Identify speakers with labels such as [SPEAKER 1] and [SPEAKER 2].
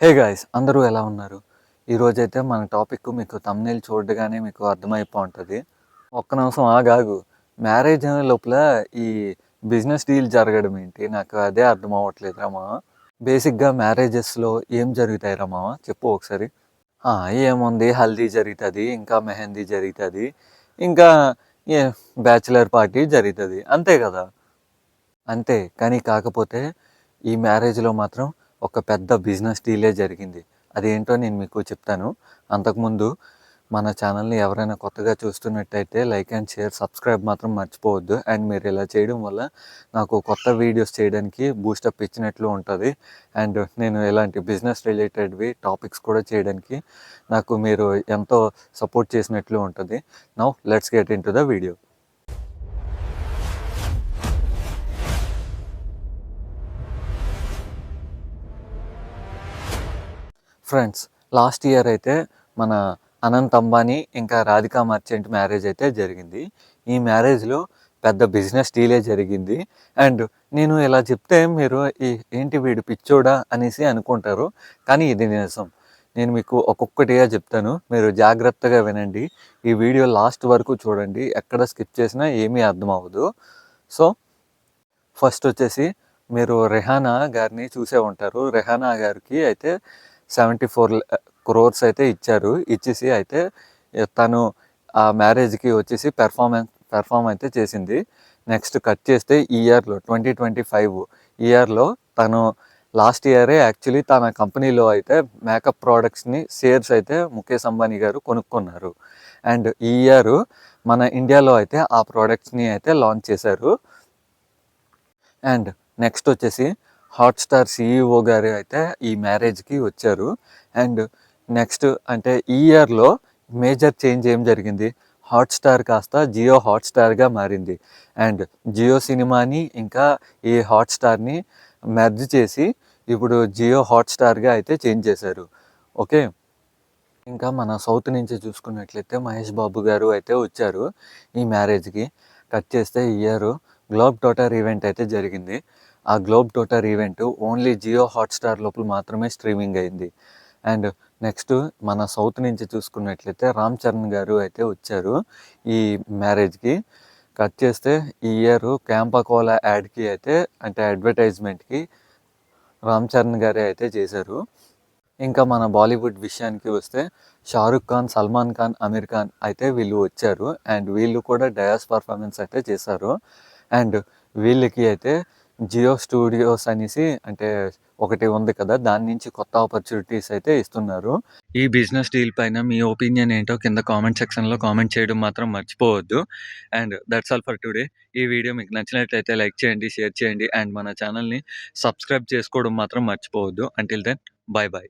[SPEAKER 1] Hey guys! అందరూ ఎలా ఉన్నారు? ఈరోజైతే మన టాపిక్ మీకు థంబ్‌నెయిల్ చూడగానే మీకు అర్థమైపో ఉంటది. ఒక్క నిమిషం ఆగాగు. మ్యారేజ్ అనే లోపల ఈ బిజినెస్ డీల్ జరగడం ఏంటి? నాకు అదే అర్థం అవ్వట్లేదురా మామ. బేసిక్‌గా మ్యారేజెస్‌లో ఏం జరుగుతాయిరా మామ చెప్పు ఒకసారి? ఆ! ఏముంది హల్దీ జరుగుతది. ఇంకా మెహందీ జరుగుతది. ఇంకా ఏ బ్యాచిలర్ పార్టీ జరుగుతది. అంతే గదా! అంతే. కానీ కాకపోతే ఈ మ్యారేజ్‌లో మాత్రం ఒక పెద్ద బిజినెస్ డీలే జరిగింది. అదేంటో నేను మీకు చెప్తాను. అంతకుముందు మన ఛానల్‌ని ఎవరైనా కొత్తగా చూస్తున్నట్టయితే లైక్ అండ్ షేర్, సబ్స్క్రైబ్ మాత్రం మర్చిపోవద్దు. అండ్ మీరు ఇలా చేయడం వల్ల నాకు కొత్త వీడియోస్ చేయడానికి బూస్టప్ ఇచ్చినట్లు ఉంటది. అండ్ నేను ఇలాంటి బిజినెస్ రిలేటెడ్‌వి టాపిక్స్ కూడా చేయడానికి నాకు మీరు ఎంతో సపోర్ట్ చేసినట్లు ఉంటది. Now let's get into the video. Friends, last year అయితే మన అనంత్ అంబానీ ఇంకా రాధికా మర్చెంట్ మ్యారేజ్ అయితే జరిగింది. ఈ మ్యారేజ్‌లో పెద్ద బిజినెస్ డీలే జరిగింది. అండ్ నేను ఇలా చెప్తే మీరు ఏంటి వీడు పిచ్చోడా అనేసి అనుకుంటారు. కానీ ఇది నిజం. నేను మీకు ఒక్కొక్కటిగా చెప్తాను. మీరు జాగ్రత్తగా వినండి. ఈ వీడియో లాస్ట్ వరకు చూడండి. ఎక్కడ స్కిప్ చేసినా ఏమీ అర్థం అవ్వదు. సో, ఫస్ట్ వచ్చేసి మీరు రెహానా గారిని చూసే ఉంటారు. రెహానా గారికి అయితే 74 క్రోర్స్ అయితే ఇచ్చారు. ఇచ్చేసి అయితే తను ఆ మ్యారేజ్‌కి వచ్చేసి పెర్ఫార్మ్ అయితే చేసింది. నెక్స్ట్ కట్ చేస్తే ఈ ఇయర్‌లో 2025 ఇయర్‌లో తను లాస్ట్ ఇయరే యాక్చువల్లీ తన కంపెనీలో అయితే మేకప్ ప్రొడక్ట్స్‌ని షేర్స్ అయితే ముఖేష్ అంబానీ గారు కొనుక్కున్నారు. అండ్ ఈ ఇయర్ మన ఇండియాలో అయితే ఆ ప్రొడక్ట్స్‌ని అయితే లాంచ్ చేశారు. అండ్ నెక్స్ట్ వచ్చేసి హాట్‌స్టార్ సీఈఓ గారు అయితే ఈ మ్యారేజ్‌కి వచ్చారు. అండ్ నెక్స్ట్ అంటే ఈ ఇయర్‌లో మేజర్ చేంజ్ ఏం జరిగింది? హాట్‌స్టార్ కాస్త జియో హాట్‌స్టార్‌గా మారింది. అండ్ జియో సినిమాని ఇంకా ఈ హాట్‌స్టార్‌ని మెర్జ్ చేసి ఇప్పుడు జియో హాట్‌స్టార్‌గా అయితే చేంజ్ చేశారు. ఓకే. ఇంకా మన సౌత్ నుంచి చూసుకున్నట్లయితే మహేష్ బాబు గారు అయితే వచ్చారు ఈ మ్యారేజ్‌కి. కట్ చేస్తే ఈ ఇయర్ గ్లోబ్ ట్విట్టర్ ఈవెంట్ అయితే జరిగింది. ఆ globe twitter event only Jio hotstar లోపల మాత్రమే స్ట్రీమింగ్ అయింది. అండ్ నెక్స్ట్ మన సౌత్ నుంచి చూసుకున్నట్లయితే రామ్ చరణ్ గారు అయితే వచ్చారు ఈ మ్యారేజ్‌కి. కట్ చేస్తే ఈ ఇయర్ క్యాంపా కోలా యాడ్‌కి అయితే అంటే అడ్వర్టైజ్మెంట్‌కి రామ్ చరణ్ గారే అయితే చేశారు. ఇంకా మన బాలీవుడ్ విషయానికి వస్తే షారుఖ్ ఖాన్, సల్మాన్ ఖాన్, అమీర్ ఖాన్ అయితే వీళ్ళు వచ్చారు. అండ్ వీళ్ళు కూడా డయాస్ పర్ఫార్మెన్స్ అయితే చేశారు. అండ్ వీళ్ళకి అయితే జియో స్టూడియోస్ అనేసి అంటే ఒకటి ఉంది కదా! దాని నుంచి కొత్త ఆపర్చునిటీస్ అయితే ఇస్తున్నారు. ఈ బిజినెస్ డీల్ పైన మీ ఒపీనియన్ ఏంటో కింద కామెంట్ సెక్షన్‌లో కామెంట్ చేయడం మాత్రం మర్చిపోవద్దు. And that's all for today. ఈ వీడియో మీకు నచ్చినట్లయితే లైక్ చేయండి, షేర్ చేయండి అండ్ మన ఛానల్‌ని సబ్స్క్రైబ్ చేసుకోవడం మాత్రం మర్చిపోవద్దు. Until then bye by.